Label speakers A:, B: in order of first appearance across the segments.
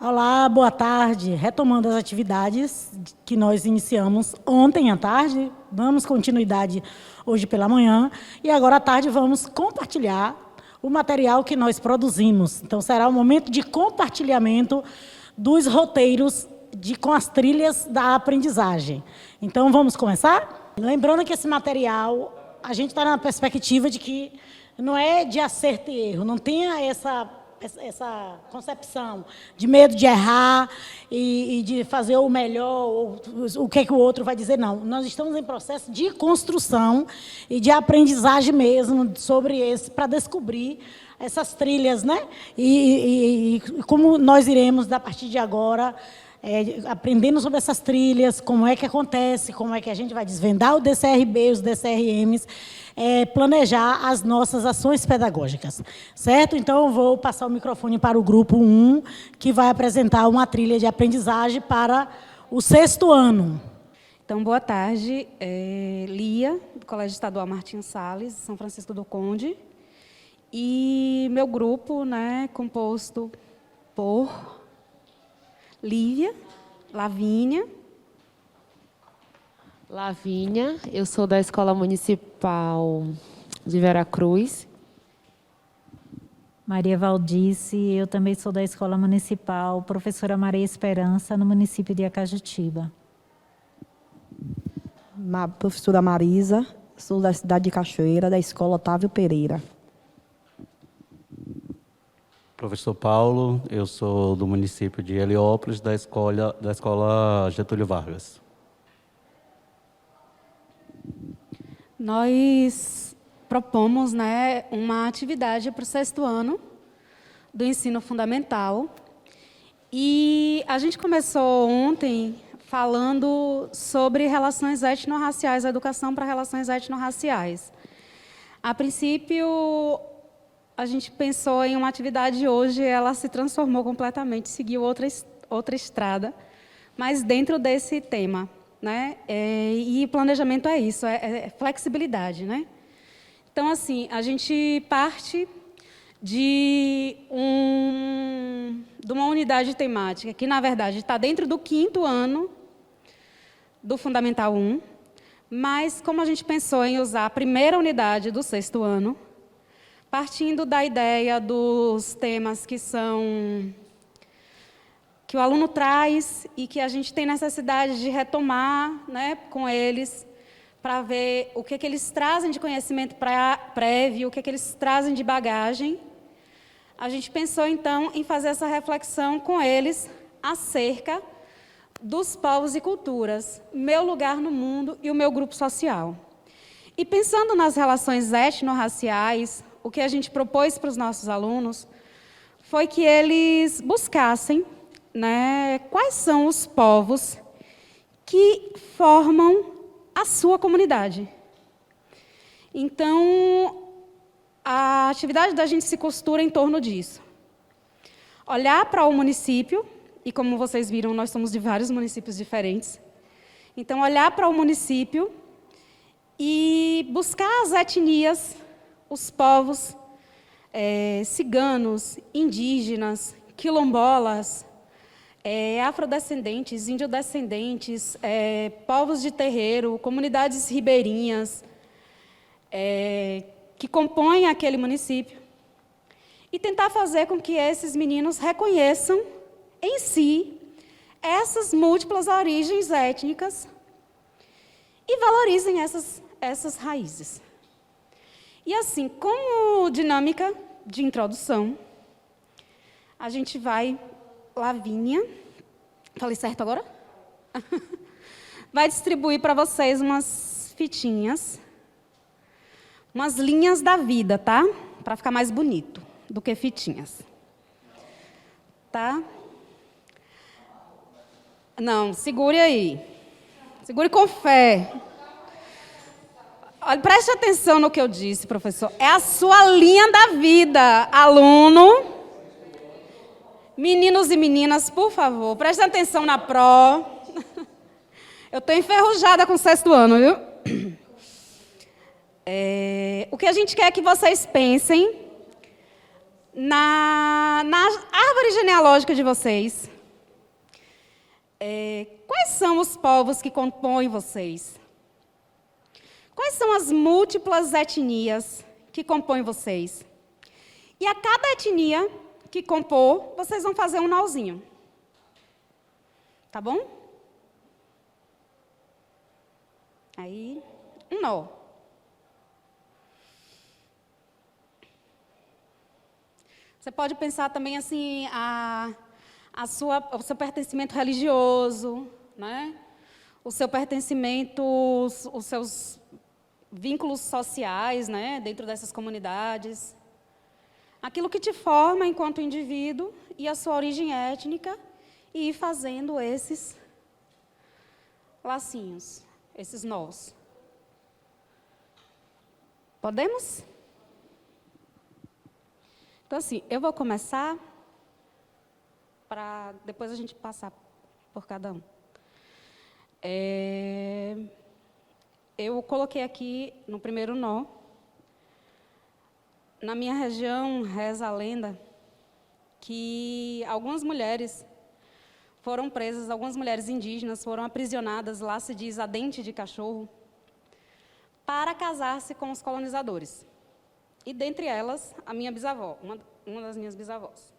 A: Olá, boa tarde. Retomando as atividades que nós iniciamos ontem à tarde, damos continuidade hoje pela manhã, e agora à tarde vamos compartilhar o material que nós produzimos. Então, será um momento de compartilhamento dos roteiros com as trilhas da aprendizagem. Então, vamos começar? Lembrando que esse material, a gente está na perspectiva de que não é de acerto e erro, não tenha essa concepção de medo de errar e de fazer o melhor, ou o que o outro vai dizer. Não, nós estamos em processo de construção e de aprendizagem mesmo sobre esse, para descobrir essas trilhas, né? E como nós iremos, a partir de agora, aprendendo sobre essas trilhas, como é que acontece, como é que a gente vai desvendar o DCRB, os DCRMs, planejar as nossas ações pedagógicas, certo? Então, eu vou passar o microfone para o grupo 1, que vai apresentar uma trilha de aprendizagem para o 6º ano.
B: Então, boa tarde. Lia, do Colégio Estadual Martins Salles, São Francisco do Conde. E meu grupo, né, composto por Lívia, Lavínia.
C: Lavínia, eu sou da Escola Municipal de Veracruz.
D: Maria Valdice, eu também sou da Escola Municipal Professora Maria Esperança, no município de Acajutiba.
E: Professora Marisa, sou da cidade de Cachoeira, da Escola Otávio Pereira.
F: Professor Paulo, eu sou do município de Heliópolis, da Escola Getúlio Vargas.
B: Nós propomos, né, uma atividade para o 6º ano do ensino fundamental. E a gente começou ontem falando sobre relações étnico-raciais, a educação para relações étnico-raciais. A princípio, a gente pensou em uma atividade hoje, ela se transformou completamente, seguiu outra estrada, mas dentro desse tema, né? E planejamento é isso, é flexibilidade, né? Então, assim, a gente parte de uma unidade temática que, na verdade, está dentro do 5º ano do Fundamental 1, mas como a gente pensou em usar a primeira unidade do 6º ano, partindo da ideia dos temas que o aluno traz e que a gente tem necessidade de retomar, né, com eles, para ver o que eles trazem de conhecimento prévio, o que eles trazem de bagagem. A gente pensou, então, em fazer essa reflexão com eles acerca dos povos e culturas, meu lugar no mundo e o meu grupo social. E pensando nas relações étnico-raciais, o que a gente propôs para os nossos alunos foi que eles buscassem, né, quais são os povos que formam a sua comunidade. Então, a atividade da gente se costura em torno disso. Olhar para o município, e como vocês viram, nós somos de vários municípios diferentes. Então, olhar para o município e buscar as etnias, os povos ciganos, indígenas, quilombolas, afrodescendentes, indiodescendentes, povos de terreiro, comunidades ribeirinhas, que compõem aquele município, e tentar fazer com que esses meninos reconheçam em si essas múltiplas origens étnicas e valorizem essas raízes. E assim, como dinâmica de introdução, a gente vai, Lavínia, falei certo agora? Vai distribuir para vocês umas fitinhas, umas linhas da vida, tá? Para ficar mais bonito do que fitinhas. Tá? Não, segure aí. Segure com fé. Olha, preste atenção no que eu disse, professor. É a sua linha da vida, aluno. Meninos e meninas, por favor, prestem atenção na pró. Eu estou enferrujada com o 6º ano, viu? O que a gente quer é que vocês pensem na árvore genealógica de vocês, Quais são os povos que compõem vocês? Quais são as múltiplas etnias que compõem vocês? E a cada etnia que compor, vocês vão fazer um nozinho. Tá bom? Aí, um nó. Você pode pensar também assim, o seu pertencimento religioso, né? O seu pertencimento, os seus vínculos sociais, né? Dentro dessas comunidades. Aquilo que te forma enquanto indivíduo e a sua origem étnica, e ir fazendo esses lacinhos, esses nós. Podemos? Então, assim, eu vou começar para depois a gente passar por cada um. Eu coloquei aqui no primeiro nó. Na minha região, reza a lenda que algumas mulheres foram presas, algumas mulheres indígenas foram aprisionadas, lá se diz a dente de cachorro, para casar-se com os colonizadores. E dentre elas, a minha bisavó, uma das minhas bisavós.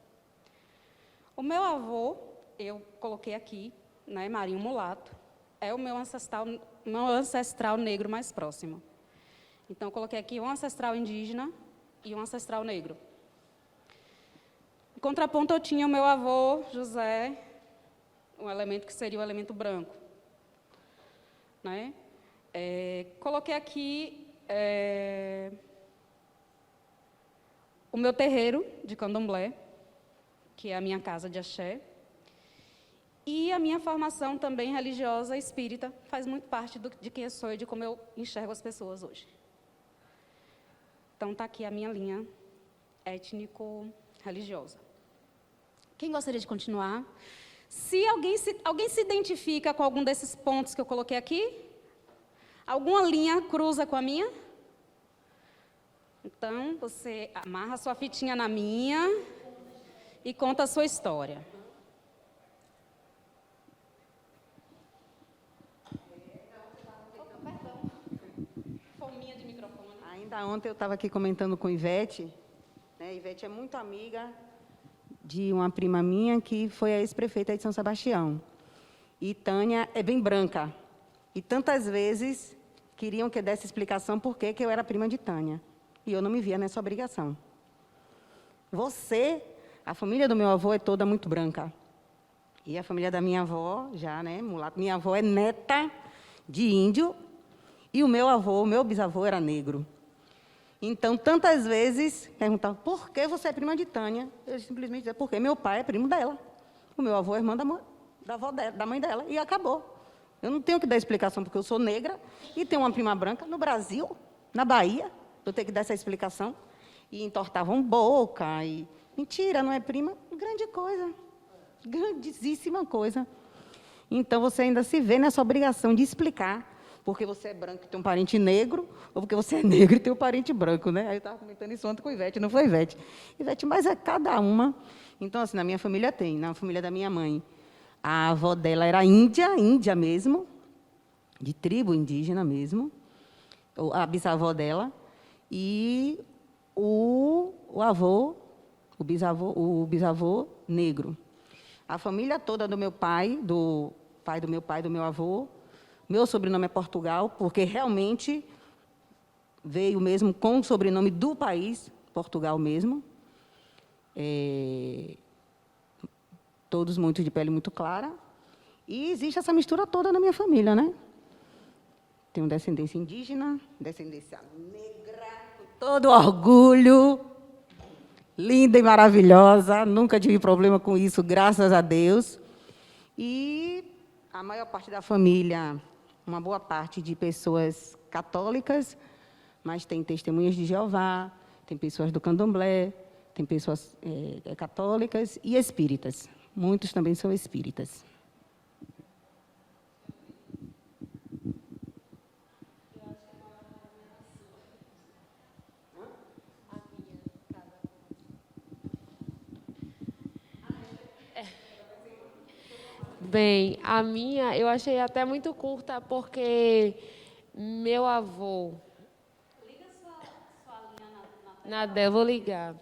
B: O meu avô, eu coloquei aqui, né, Marinho Mulato, é o meu ancestral negro mais próximo. Então, eu coloquei aqui um ancestral indígena e um ancestral negro. Em contraponto, eu tinha o meu avô, José, um elemento que seria o elemento branco. Né? Coloquei aqui o meu terreiro de candomblé, que é a minha casa de axé, e a minha formação também religiosa espírita faz muito parte de quem eu sou e de como eu enxergo as pessoas hoje. Então, está aqui a minha linha étnico-religiosa. Quem gostaria de continuar? Se alguém se identifica com algum desses pontos que eu coloquei aqui, alguma linha cruza com a minha? Então, você amarra a sua fitinha na minha e conta a sua história. Fominha de microfone.
G: Ainda ontem eu estava aqui comentando com Ivete, né? Ivete é muito amiga de uma prima minha que foi a ex-prefeita de São Sebastião. E Tânia é bem branca. E tantas vezes queriam que eu desse explicação por que eu era prima de Tânia. E eu não me via nessa obrigação. A família do meu avô é toda muito branca. E a família da minha avó, já, né, mulata. Minha avó é neta de índio. E o meu bisavô era negro. Então, tantas vezes, perguntavam, por que você é prima de Tânia? Eu simplesmente dizia, porque meu pai é primo dela. O meu avô é irmã da mãe dela. E acabou. Eu não tenho que dar explicação, porque eu sou negra e tenho uma prima branca no Brasil, na Bahia. Eu tenho que dar essa explicação. E entortavam boca. E... Mentira, não é prima? Grande coisa. Grandíssima coisa. Então, você ainda se vê nessa obrigação de explicar porque você é branco e tem um parente negro, ou porque você é negro e tem um parente branco, né? Aí eu estava comentando isso ontem com Ivete, não foi Ivete. Ivete, mas é cada uma. Então, assim, na minha família tem, na família da minha mãe. A avó dela era índia mesmo, de tribo indígena mesmo, a bisavó dela, e o bisavô negro. A família toda do meu pai, do meu pai, do meu avô. Meu sobrenome é Portugal, porque realmente veio mesmo com o sobrenome do país, Portugal mesmo. Todos muito de pele muito clara. E existe essa mistura toda na minha família, né? Tenho descendência indígena, descendência negra, com todo orgulho, linda e maravilhosa. Nunca tive problema com isso, graças a Deus. E a maior parte da família, uma boa parte de pessoas católicas, mas tem testemunhas de Jeová, tem pessoas do candomblé, tem pessoas católicas e espíritas. Muitos também são espíritas.
C: Bem, a minha eu achei até muito curta, porque meu avô... Liga sua linha na vou ligar.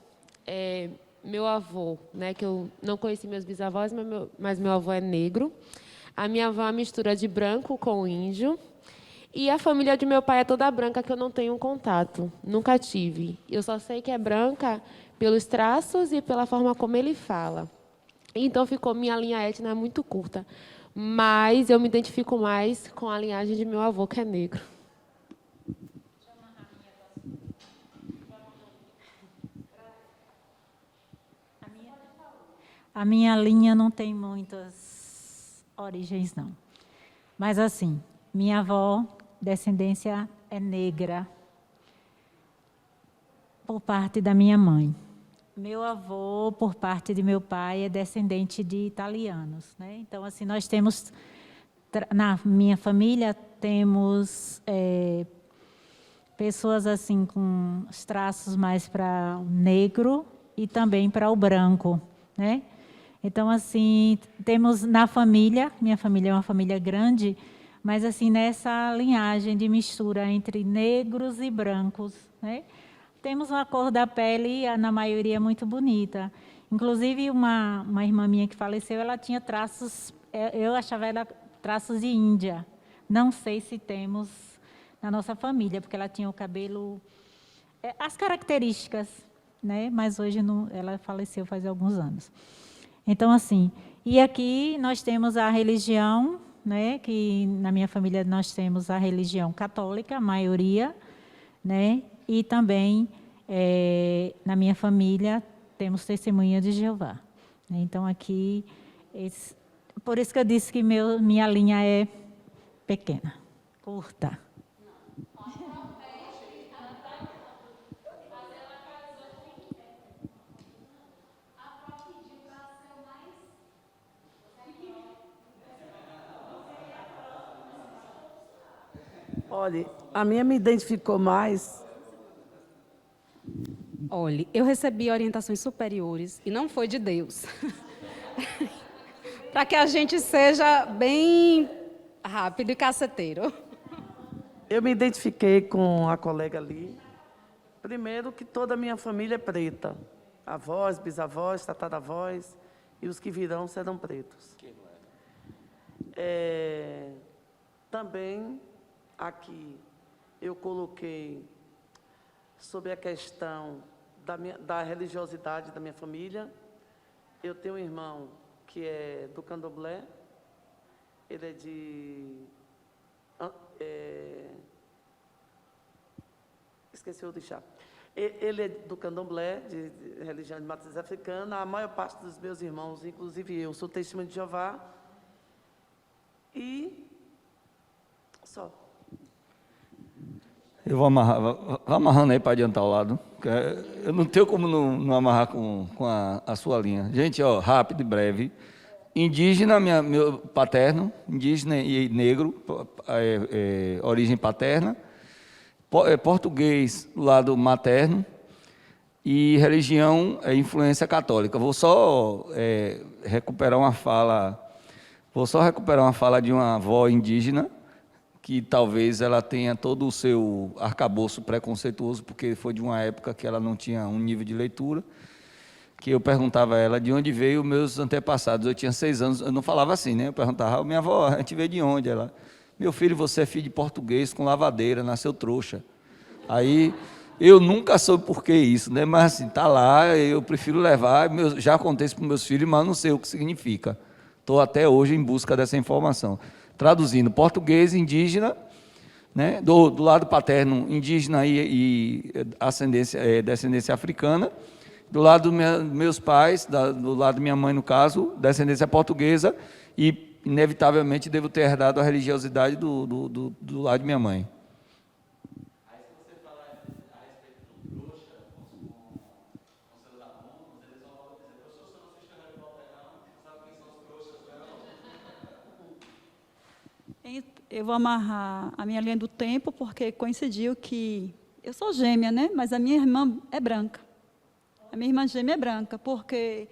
C: Meu avô, né, que eu não conheci meus bisavós, mas meu avô é negro. A minha avó é uma mistura de branco com índio. E a família de meu pai é toda branca, que eu não tenho contato, nunca tive. Eu só sei que é branca pelos traços e pela forma como ele fala. Então, ficou minha linha étnica muito curta. Mas eu me identifico mais com a linhagem de meu avô, que é negro.
D: A minha linha não tem muitas origens, não. Mas, assim, minha avó, descendência é negra, por parte da minha mãe. Meu avô, por parte de meu pai, é descendente de italianos, né? Então, assim, nós temos, na minha família, temos pessoas assim com os traços mais para o negro e também para o branco, né? Então, assim, temos na família, minha família é uma família grande, mas assim, nessa linhagem de mistura entre negros e brancos, né? Temos uma cor da pele, na maioria, muito bonita. Inclusive, uma irmã minha que faleceu, ela tinha traços, eu achava ela traços de Índia. Não sei se temos na nossa família, porque ela tinha o cabelo, as características, né? Mas hoje não, ela faleceu faz alguns anos. Então, assim, e aqui nós temos a religião, né? Que na minha família nós temos a religião católica, a maioria, né? E também, na minha família, temos testemunha de Jeová. Então, aqui, por isso que eu disse que minha linha é pequena, curta.
H: Olha, a minha me identificou mais.
B: Olhe, eu recebi orientações superiores e não foi de Deus. Para que a gente seja bem rápido e caceteiro.
H: Eu me identifiquei com a colega ali. Primeiro que toda a minha família é preta. Avós, bisavós, tataravós e os que virão serão pretos. Também aqui eu coloquei sobre a questão da religiosidade da minha família. Eu tenho um irmão que é do candomblé, ele é de... esqueci o orixá. Ele é do candomblé, de religião de matriz africana. A maior parte dos meus irmãos, inclusive eu, sou testemunha de Jeová. E só.
I: Eu vou amarrar, vou amarrando aí para adiantar o lado. Eu não tenho como não amarrar com a sua linha. Gente, ó, rápido e breve. Indígena, meu paterno, indígena e negro, origem paterna. Português, lado materno. E religião, influência católica. Vou só recuperar uma fala de uma avó indígena, que talvez ela tenha todo o seu arcabouço preconceituoso, porque foi de uma época que ela não tinha um nível de leitura, que eu perguntava a ela de onde veio meus antepassados. Eu tinha 6 anos, eu não falava assim, né? Eu perguntava, minha avó, a gente veio de onde? Ela, meu filho, você é filho de português com lavadeira, nasceu trouxa. Aí, eu nunca soube por que isso, né? Mas assim, tá lá, eu prefiro levar, já contei isso para meus filhos, mas não sei o que significa. Estou até hoje em busca dessa informação. Traduzindo, português, indígena, né? Do lado paterno, indígena e descendência africana. Do lado dos meus pais, do lado da minha mãe, no caso, descendência portuguesa, e, inevitavelmente, devo ter herdado a religiosidade do lado de minha mãe.
F: Aí, se você falar a respeito do trouxa, com seus alunos, eles vão dizer, professor, você não assiste a Harry Potter, não? Sabe quem são os trouxas, não?
J: Eu vou amarrar a minha linha do tempo, porque coincidiu que eu sou gêmea, né? Mas a minha irmã é branca. A minha irmã gêmea é branca, porque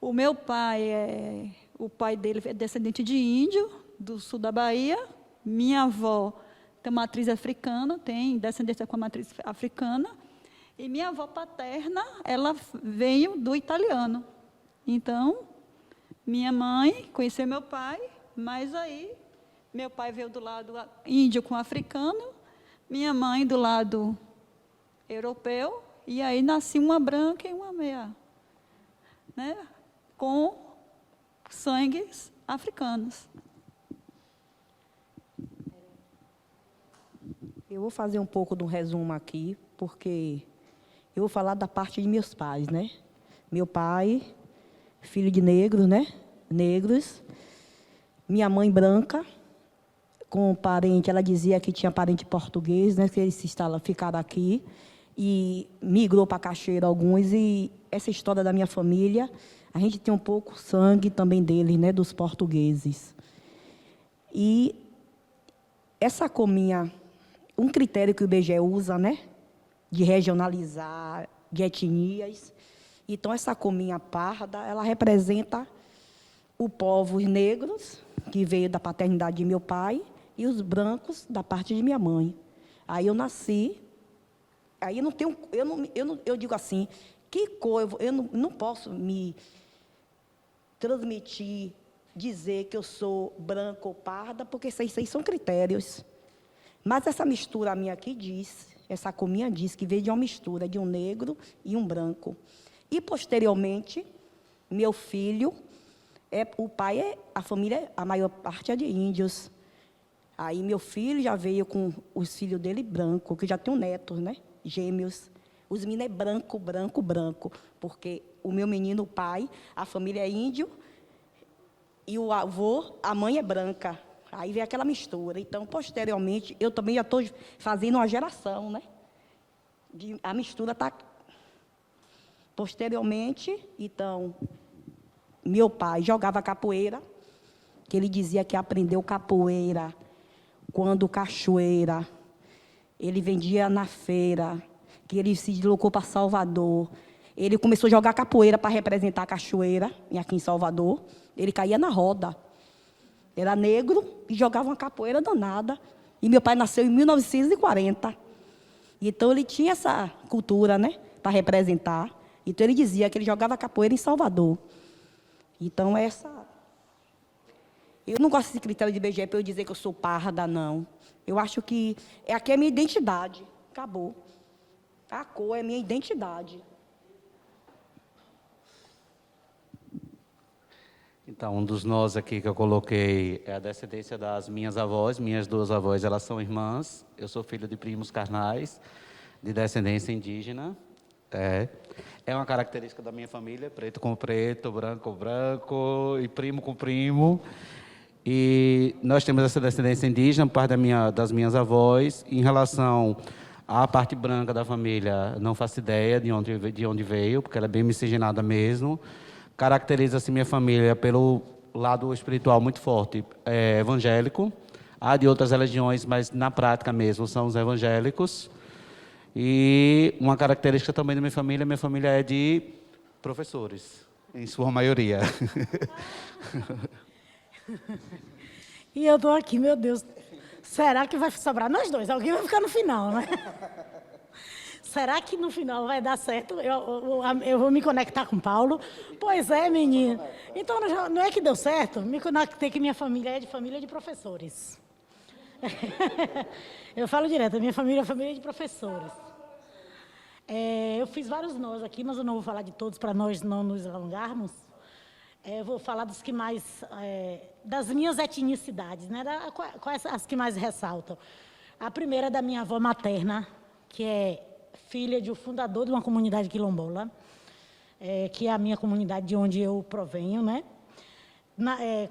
J: o meu pai é o pai dele é descendente de índio, do sul da Bahia. Minha avó tem matriz africana, tem descendência com a matriz africana. E minha avó paterna, ela veio do italiano. Então, minha mãe conheceu meu pai, mas aí meu pai veio do lado índio com africano, minha mãe do lado europeu, e aí nasci uma branca e uma meia, né, com sangues africanos.
E: Eu vou fazer um pouco de um resumo aqui, porque eu vou falar da parte de meus pais, né? Meu pai, filho de negros, né? Negros. Minha mãe branca, com parente, ela dizia que tinha parente português, né? Que eles ficaram aqui e migrou para Cachoeira alguns. E essa história da minha família, a gente tem um pouco sangue também deles, né? Dos portugueses. E essa cominha, um critério que o IBGE usa, né? De regionalizar, de etnias. Então, essa cominha parda, ela representa os povos negros, que veio da paternidade de meu pai, e os brancos, da parte de minha mãe. Aí eu nasci, aí eu não tenho, eu digo assim, que cor, eu não posso me transmitir, dizer que eu sou branca ou parda, porque isso aí são critérios. Mas essa mistura minha aqui diz, essa cominha diz que veio de uma mistura de um negro e um branco. E, posteriormente, meu filho, o pai, a família, a maior parte é de índios. Aí, meu filho já veio com os filhos dele branco, que já tem netos, né? Gêmeos. Os meninos é branco, branco, branco. Porque o meu menino, o pai, a família é índio, e o avô, a mãe é branca. Aí vem aquela mistura. Então, posteriormente, eu também já estou fazendo uma geração, né? A mistura está... Posteriormente, então, meu pai jogava capoeira, que ele dizia que aprendeu capoeira quando cachoeira. Ele vendia na feira, que ele se deslocou para Salvador. Ele começou a jogar capoeira para representar a cachoeira, aqui em Salvador. Ele caía na roda. Era negro e jogava uma capoeira danada. E meu pai nasceu em 1940. Então, ele tinha essa cultura, né, para representar. Então, ele dizia que ele jogava capoeira em Salvador. Então, eu não gosto desse critério de IBGE para eu dizer que eu sou parda, não. Eu acho que aqui é a minha identidade. Acabou. A cor é minha identidade.
F: Então, um dos nós aqui que eu coloquei é a descendência das minhas avós. Minhas duas avós, elas são irmãs. Eu sou filho de primos carnais, de descendência indígena. É uma característica da minha família, preto com preto, branco com branco, e primo com primo. E nós temos essa descendência indígena, parte das minhas avós. Em relação à parte branca da família, não faço ideia de onde veio, porque ela é bem miscigenada mesmo. Caracteriza-se minha família pelo lado espiritual muito forte, evangélico. Há de outras religiões, mas na prática mesmo são os evangélicos. E uma característica também da minha família é de professores, em sua maioria.
A: E eu estou aqui, meu Deus, será que vai sobrar nós dois? Alguém vai ficar no final, né? Será que no final vai dar certo? Eu vou me conectar com o Paulo? Pois é, menino. Então, não é que deu certo? Me conectei que minha família é de família de professores. Eu falo direto, a minha família é família de professores. Eu fiz vários nós aqui, mas eu não vou falar de todos para nós não nos alongarmos. Eu vou falar dos que mais, das minhas etnicidades, né? Quais as que mais ressaltam. A primeira é da minha avó materna, que é filha de um fundador de uma comunidade quilombola, que é a minha comunidade de onde eu provenho, né?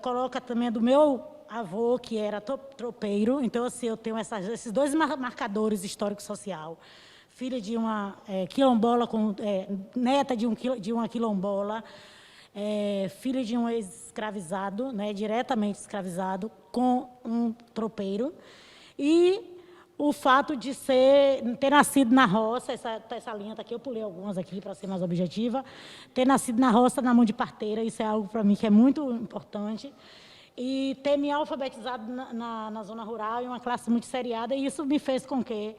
A: Coloca também do meu avô, que era tropeiro. Então, assim, eu tenho esses dois marcadores histórico-social. Filha de uma quilombola, neta de uma quilombola, filha de um ex-escravizado, né, diretamente escravizado, com um tropeiro. E o fato de ter nascido na roça, essa linha está aqui, eu pulei algumas aqui para ser mais objetiva, ter nascido na roça, na mão de parteira, isso é algo para mim que é muito importante, e ter me alfabetizado na zona rural, em uma classe muito seriada, e isso me fez com que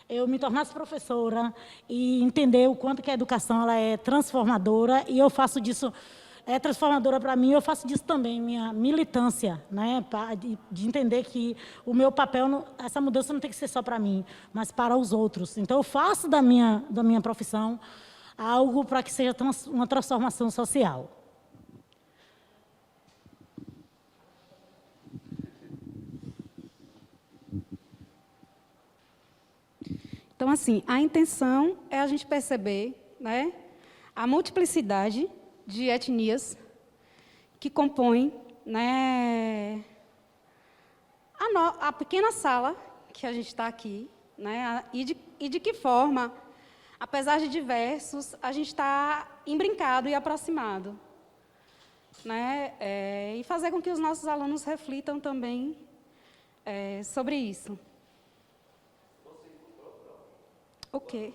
A: eu me tornasse professora e entender o quanto que a educação ela é transformadora, e eu faço disso, é transformadora para mim, eu faço disso também, minha militância, né, de entender que o meu papel, essa mudança não tem que ser só para mim, mas para os outros. Então, eu faço da minha profissão algo para que seja uma transformação social.
B: Então, assim, a intenção é a gente perceber, né, a multiplicidade de etnias que compõem, né, a pequena sala que a gente está aqui, né, e de que forma, apesar de diversos, a gente está embrincado e aproximado, né, e fazer com que os nossos alunos reflitam também sobre isso. O quê?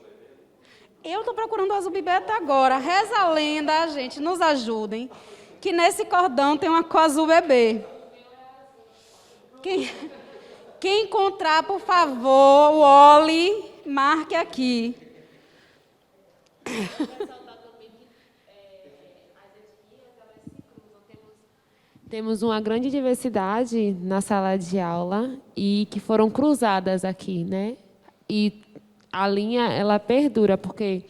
B: Eu estou procurando o azul bebê até agora. Reza a lenda, gente, nos ajudem, que nesse cordão tem uma cor azul bebê. Quem encontrar, por favor, o Oli, marque aqui.
C: Temos uma grande diversidade na sala de aula e que foram cruzadas aqui, né? E a linha, ela perdura, porque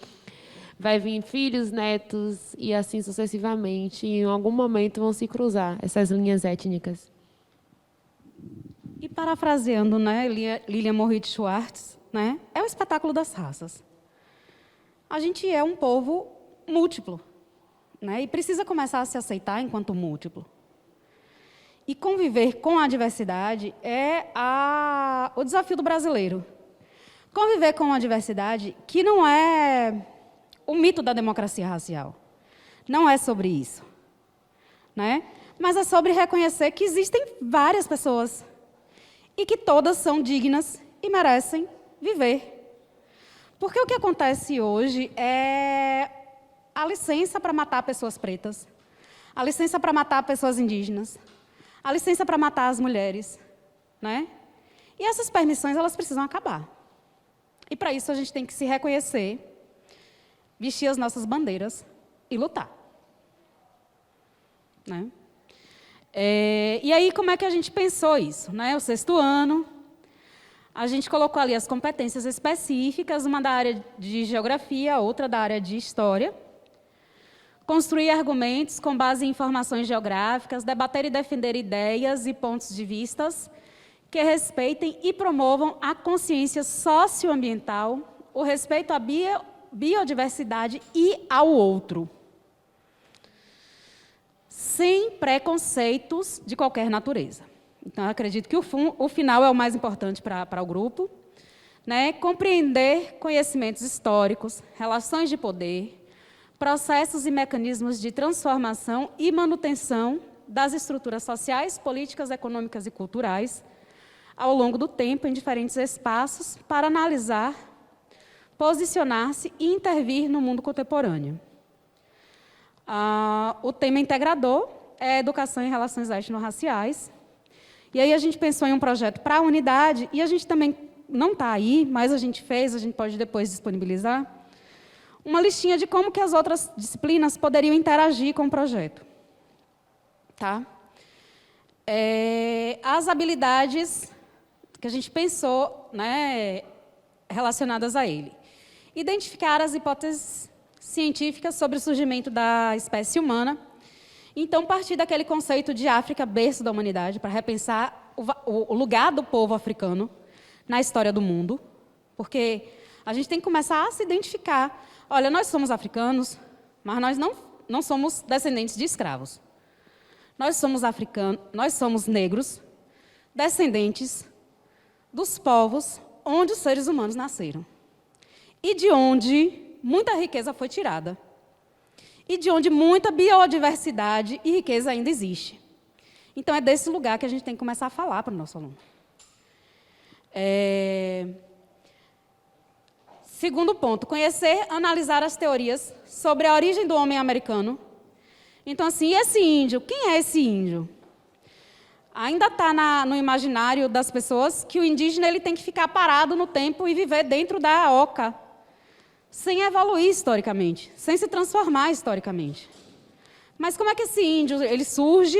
C: vai vir filhos, netos e assim sucessivamente, e em algum momento vão se cruzar essas linhas étnicas.
B: E parafraseando, né, Lilian Moritz Schwartz, né, é o espetáculo das raças. A gente é um povo múltiplo, né, e precisa começar a se aceitar enquanto múltiplo. E conviver com a diversidade é o desafio do brasileiro. Conviver com a diversidade, que não é o mito da democracia racial. Não é sobre isso, né? Mas é sobre reconhecer que existem várias pessoas e que todas são dignas e merecem viver. Porque o que acontece hoje é a licença para matar pessoas pretas, a licença para matar pessoas indígenas, a licença para matar as mulheres, né? E essas permissões, elas precisam acabar. E, para isso, a gente tem que se reconhecer, vestir as nossas bandeiras e lutar. Né? E aí, como é que a gente pensou isso? Né? O 6º ano, a gente colocou ali as competências específicas, uma da área de geografia, outra da área de história. Construir argumentos com base em informações geográficas, debater e defender ideias e pontos de vistas que respeitem e promovam a consciência socioambiental, o respeito à biodiversidade e ao outro, sem preconceitos de qualquer natureza. Então, eu acredito que o final é o mais importante para o grupo, né? Compreender conhecimentos históricos, relações de poder, processos e mecanismos de transformação e manutenção das estruturas sociais, políticas, econômicas e culturais, ao longo do tempo, em diferentes espaços, para analisar, posicionar-se e intervir no mundo contemporâneo. O tema integrador é Educação em Relações Étnico-Raciais. E aí a gente pensou em um projeto para a unidade, e a gente também não está aí, mas a gente pode depois disponibilizar, uma listinha de como que as outras disciplinas poderiam interagir com o projeto. Tá? As habilidades que a gente pensou, né, relacionadas a ele. Identificar as hipóteses científicas sobre o surgimento da espécie humana. Então, partir daquele conceito de África, berço da humanidade, para repensar o lugar do povo africano na história do mundo. Porque a gente tem que começar a se identificar. Olha, nós somos africanos, mas nós não somos descendentes de escravos. Nós somos africanos, nós somos negros, descendentes dos povos onde os seres humanos nasceram. E de onde muita riqueza foi tirada. E de onde muita biodiversidade e riqueza ainda existe. Então, é desse lugar que a gente tem que começar a falar para o nosso aluno. Segundo ponto, conhecer, analisar as teorias sobre a origem do homem americano. Então, assim, e esse índio? Quem é esse índio? Ainda está no imaginário das pessoas que o indígena ele tem que ficar parado no tempo e viver dentro da oca, sem evoluir historicamente, sem se transformar historicamente. Mas como é que esse índio ele surge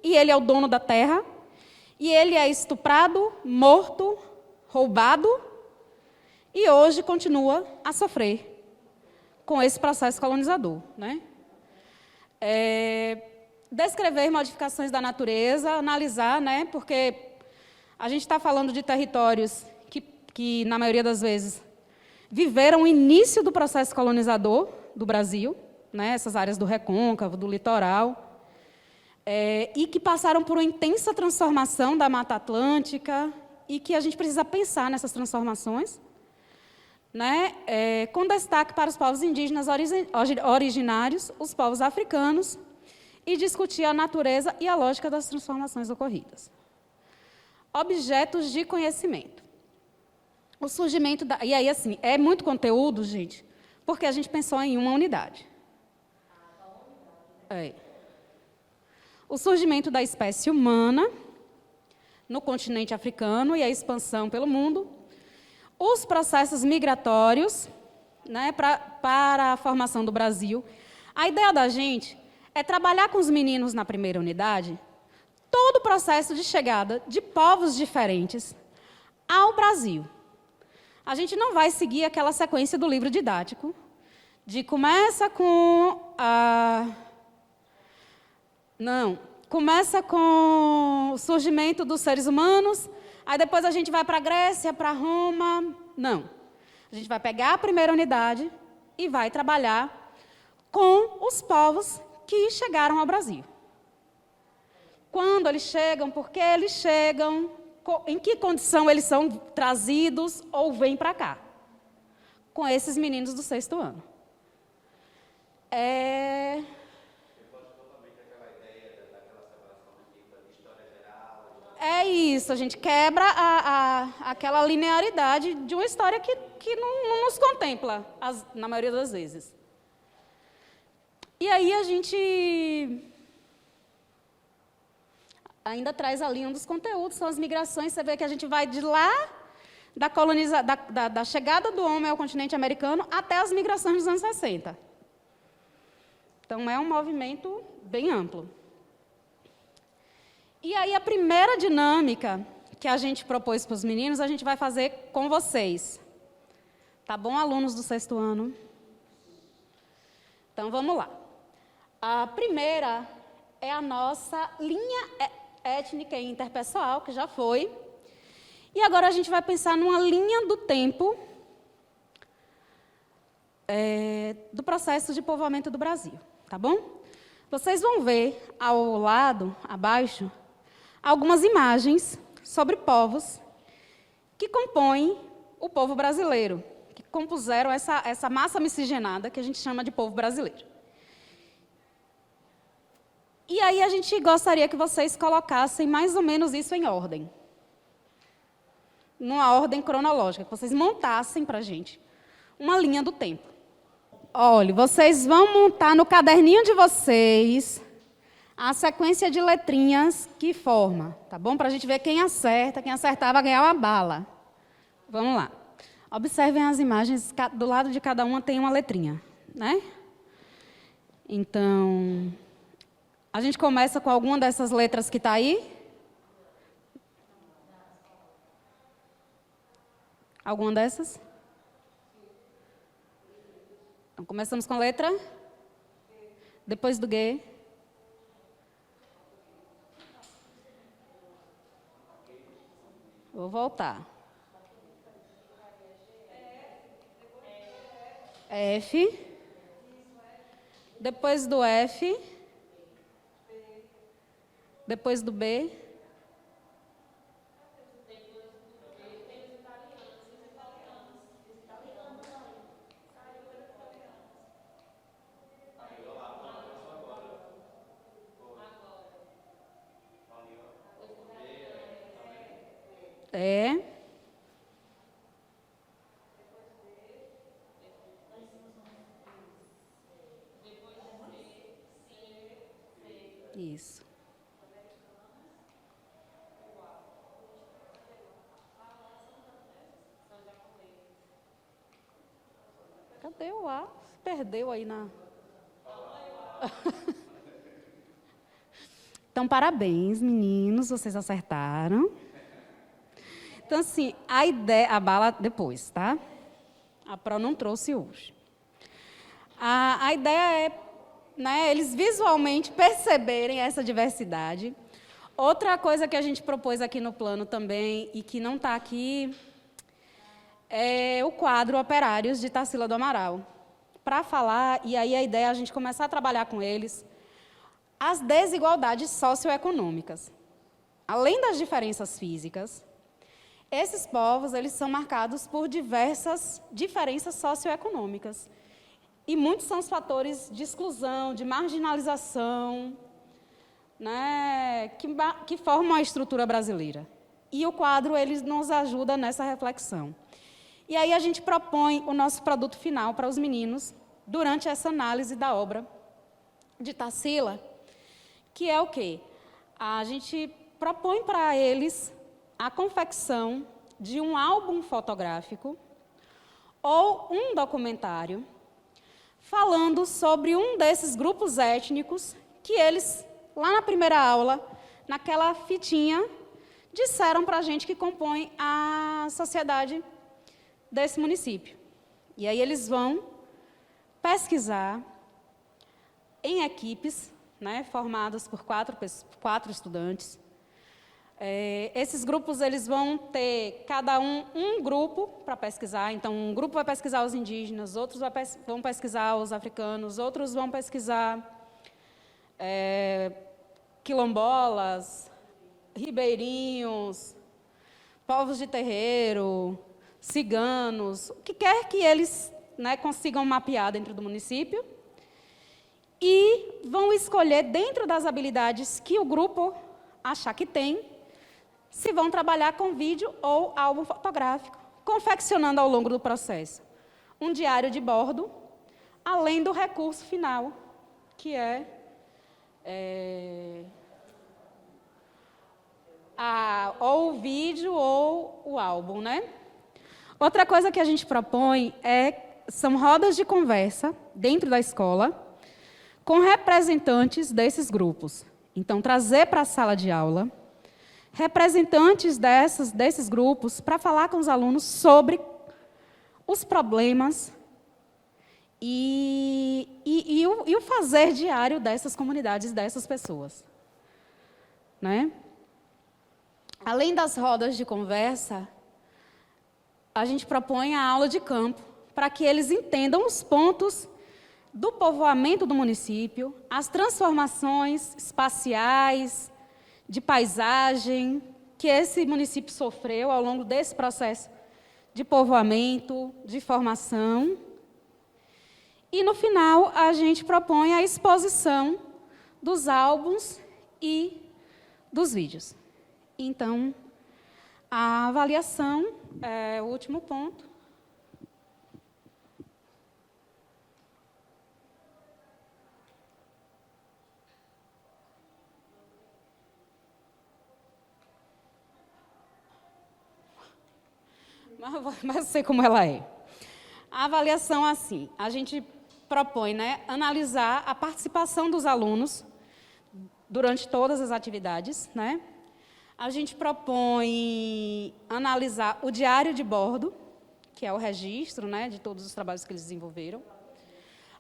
B: e ele é o dono da terra, e ele é estuprado, morto, roubado, e hoje continua a sofrer com esse processo colonizador, né? Descrever modificações da natureza, analisar, né? Porque a gente está falando de territórios que, na maioria das vezes, viveram o início do processo colonizador do Brasil, né? Essas áreas do recôncavo, do litoral, e que passaram por uma intensa transformação da Mata Atlântica e que a gente precisa pensar nessas transformações, né? Com destaque para os povos indígenas originários, os povos africanos, e discutir a natureza e a lógica das transformações ocorridas. Objetos de conhecimento. O surgimento da... E aí, assim, é muito conteúdo, gente, porque a gente pensou em uma unidade. O surgimento da espécie humana no continente africano e a expansão pelo mundo. Os processos migratórios, né, para a formação do Brasil. A ideia da gente é trabalhar com os meninos na primeira unidade todo o processo de chegada de povos diferentes ao Brasil. A gente não vai seguir aquela sequência do livro didático, de começa com o surgimento dos seres humanos, aí depois a gente vai para a Grécia, para Roma. Não. A gente vai pegar a primeira unidade e vai trabalhar com os povos que chegaram ao Brasil. Quando eles chegam, por que eles chegam, em que condição eles são trazidos ou vêm para cá, com esses meninos do 6º ano. É isso, a gente quebra aquela linearidade de uma história que não nos contempla, na maioria das vezes. E aí a gente ainda traz ali um dos conteúdos, são as migrações. Você vê que a gente vai de lá, da chegada do homem ao continente americano, até as migrações dos anos 60. Então, é um movimento bem amplo. E aí, a primeira dinâmica que a gente propôs para os meninos, a gente vai fazer com vocês. Tá bom, alunos do 6º ano? Então, vamos lá. A primeira é a nossa linha étnica e interpessoal, que já foi. E agora a gente vai pensar numa linha do tempo do processo de povoamento do Brasil, tá bom? Vocês vão ver ao lado, abaixo, algumas imagens sobre povos que compõem o povo brasileiro, que compuseram essa massa miscigenada que a gente chama de povo brasileiro. E aí a gente gostaria que vocês colocassem mais ou menos isso em ordem. Numa ordem cronológica, que vocês montassem para a gente uma linha do tempo. Olha, vocês vão montar no caderninho de vocês a sequência de letrinhas que forma, tá bom? Para a gente ver quem acerta. Quem acertar vai ganhar uma bala. Vamos lá. Observem as imagens, do lado de cada uma tem uma letrinha, né? Então, a gente começa com alguma dessas letras que está aí? Alguma dessas? Então, começamos com a letra? Depois do G. Vou voltar. F. Depois do F. Depois do B. Isso. Cadê o A? Perdeu aí na... Então, parabéns, meninos, vocês acertaram. Então, assim, a ideia... A bala depois, tá? A Pro não trouxe hoje. A ideia é, né, eles visualmente perceberem essa diversidade. Outra coisa que a gente propôs aqui no plano também, e que não está aqui, é o quadro Operários de Tarsila do Amaral. Para falar, e aí a ideia é a gente começar a trabalhar com eles, as desigualdades socioeconômicas. Além das diferenças físicas, esses povos eles são marcados por diversas diferenças socioeconômicas. E muitos são os fatores de exclusão, de marginalização, né, que formam a estrutura brasileira. E o quadro ele nos ajuda nessa reflexão. E aí a gente propõe o nosso produto final para os meninos, durante essa análise da obra de Tarsila, que é o quê? A gente propõe para eles a confecção de um álbum fotográfico ou um documentário falando sobre um desses grupos étnicos que eles, lá na primeira aula, naquela fitinha, disseram para a gente que compõe a sociedade desse município. E aí eles vão pesquisar em equipes, né, formadas por quatro estudantes. Esses grupos eles vão ter, cada um grupo para pesquisar. Então, um grupo vai pesquisar os indígenas, outros vão pesquisar os africanos, outros vão pesquisar quilombolas, ribeirinhos, povos de terreiro, ciganos, o que quer que eles, né, consigam mapear dentro do município. E vão escolher, dentro das habilidades que o grupo achar que tem, se vão trabalhar com vídeo ou álbum fotográfico, confeccionando ao longo do processo um diário de bordo, além do recurso final, que é ou o vídeo ou o álbum, né? Outra coisa que a gente propõe são rodas de conversa dentro da escola, com representantes desses grupos. Então, trazer para a sala de aula representantes desses grupos para falar com os alunos sobre os problemas e o fazer diário dessas comunidades, dessas pessoas. Né? Além das rodas de conversa, a gente propõe a aula de campo para que eles entendam os pontos do povoamento do município, as transformações espaciais, de paisagem, que esse município sofreu ao longo desse processo de povoamento, de formação. E, no final, a gente propõe a exposição dos álbuns e dos vídeos. Então, a avaliação é o último ponto. Mas eu sei como ela é. A avaliação, assim, a gente propõe, né, analisar a participação dos alunos durante todas as atividades. Né? A gente propõe analisar o diário de bordo, que é o registro, né, de todos os trabalhos que eles desenvolveram.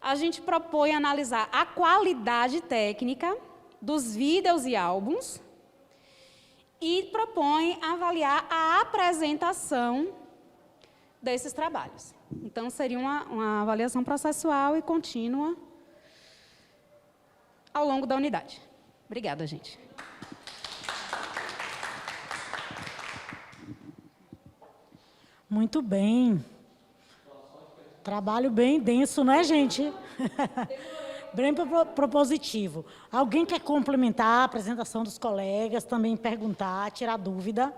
B: A gente propõe analisar a qualidade técnica dos vídeos e álbuns e propõe avaliar a apresentação desses trabalhos. Então, seria uma avaliação processual e contínua ao longo da unidade. Obrigada, gente.
A: Muito bem. Trabalho bem denso, né, gente? Bem propositivo. Alguém quer complementar a apresentação dos colegas, também perguntar, tirar dúvida?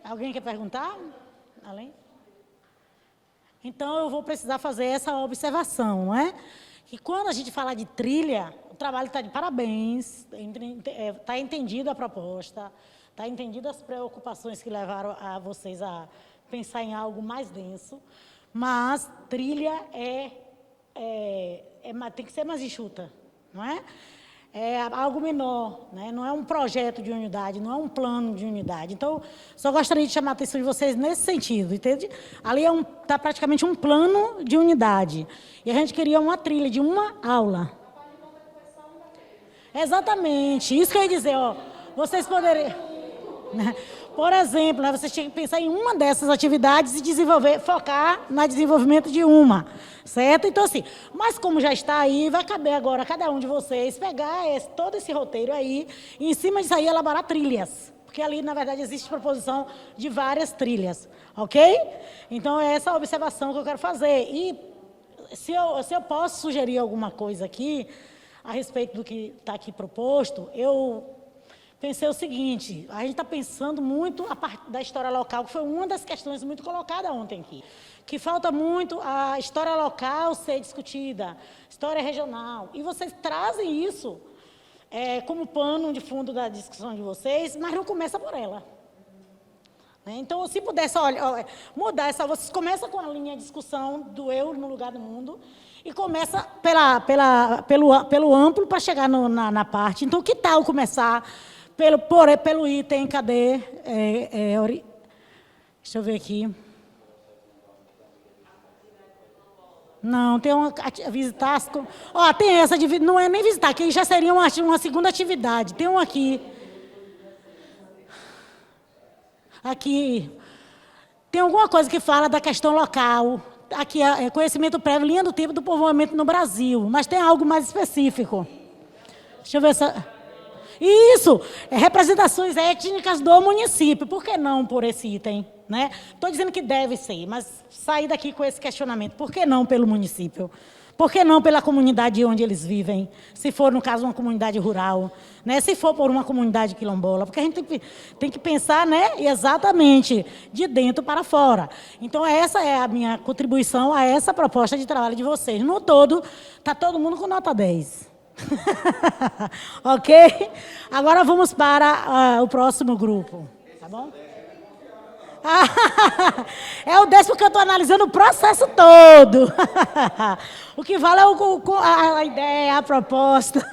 A: Alguém quer perguntar? Além? Então, eu vou precisar fazer essa observação, não é? Que quando a gente fala de trilha, trabalho está de parabéns, está entendido a proposta, está entendido as preocupações que levaram a vocês a pensar em algo mais denso, mas trilha tem que ser mais enxuta, não é? É algo menor, né? Não é um projeto de unidade, não é um plano de unidade. Então, só gostaria de chamar a atenção de vocês nesse sentido, entende? Ali está praticamente um plano de unidade. E a gente queria uma trilha de uma aula. Exatamente, isso que eu ia dizer, ó. Vocês poderiam... Por exemplo, né, vocês tinham que pensar em uma dessas atividades e focar no desenvolvimento de uma, certo? Então, assim, mas como já está aí, vai caber agora a cada um de vocês pegar todo esse roteiro aí e, em cima disso aí, elaborar trilhas. Porque ali, na verdade, existe proposição de várias trilhas, ok? Então, é essa a observação que eu quero fazer. E se eu posso sugerir alguma coisa aqui, a respeito do que está aqui proposto, eu pensei o seguinte: a gente está pensando muito a parte da história local, que foi uma das questões muito colocadas ontem aqui, que falta muito a história local ser discutida, história regional, e vocês trazem isso como pano de fundo da discussão de vocês, mas não começa por ela. Então, se pudesse mudar essa, vocês começam com a linha de discussão do eu no lugar do mundo, e começa pelo amplo para chegar na parte. Então, que tal começar pelo item, cadê? Deixa eu ver aqui. Não, tem visitar... tem essa de... Não é nem visitar, que já seria uma segunda atividade. Tem um aqui. Aqui. Tem alguma coisa que fala da questão local. Aqui é conhecimento prévio, linha do tempo do povoamento no Brasil. Mas tem algo mais específico. Deixa eu ver essa... Isso! Representações étnicas do município. Por que não por esse item? Né? Estou dizendo que deve ser, mas sair daqui com esse questionamento. Por que não pelo município? Por que não pela comunidade onde eles vivem? Se for, no caso, uma comunidade rural. Né? Se for por uma comunidade quilombola. Porque a gente tem que pensar, né, exatamente de dentro para fora. Então, essa é a minha contribuição a essa proposta de trabalho de vocês. No todo, está todo mundo com nota 10. Ok? Agora vamos para o próximo grupo. Tá bom? É o 10 porque eu estou analisando o processo todo. O que vale é a ideia, a proposta.